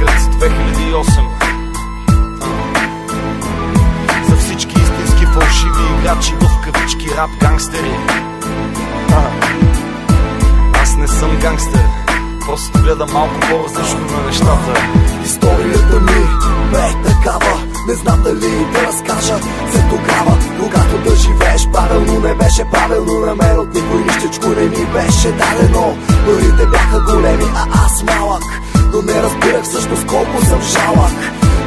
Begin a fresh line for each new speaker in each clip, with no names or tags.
Лъчковец 2008. За всички истински фалшиви играчи в кавички рап гангстери. Аз не съм гангстер, просто гледам малко по-различно на нещата.
Историята ми бе такава, не знам дали да разкажа за тогава, когато да живееш правилно не беше правилно. На мен от никой нищичко не ми беше дадено. Парите бяха големи, а аз малък, но не разбирах всъщност колко съм жалък.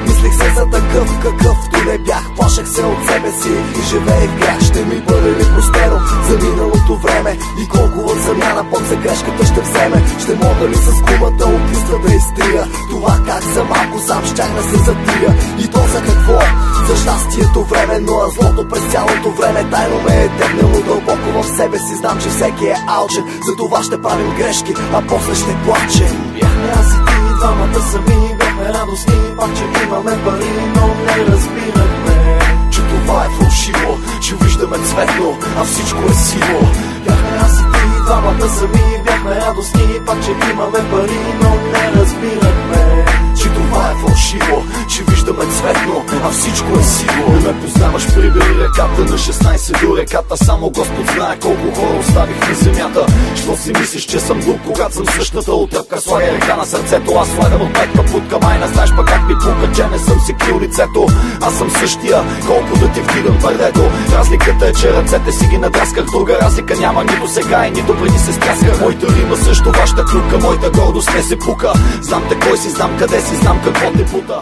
Мислих се за такъв какъвто не бях, плашех се от себе си и живеех в грях. Ще ми бъде ли простено за миналото време и колко в замяна пък за грешката ще вземе? Ще мога ли с гумата от листа да изтрия това как за малко сам щях да се затия? И то за какво? За щастието временно, а злото през цялото време тайно ме е тегнало дълбоко в себе си. Знам, че всеки е алчен, за това ще правим грешки, а после ще плачем.
Бяхме аз и ти, двамата сами, бяхме радостни, пак че имаме пари, но не разбирахме,
че това е фалшиво, че виждаме цветно, а всичко е сиво.
Бяхме аз и ти, двамата сами, бяхме радостни, пак че имаме пари, но не разбирахме,
че това е фалшиво, че виждаме цветно, а всичко е сиво. Не ме познаваш, прибери реката на 16 до реката. Само Господ знае колко хора оставих на земята. Що си мислиш, че съм глуп, когато съм същата отръпка? Слагай ръка на сърцето, аз слагам от петка путка. Майна, знаеш пък как ми пука, че не съм си крил лицето. Аз съм същия, колко да ти вдигам твърдето. Разликата е, че ръцете си ги надрасках. Друга разлика няма нито сега и нито преди се стрясках. Моята рима също вашата клюка, моята гордост не се пука. Знам те кой си, знам къде си, знам какво те пута.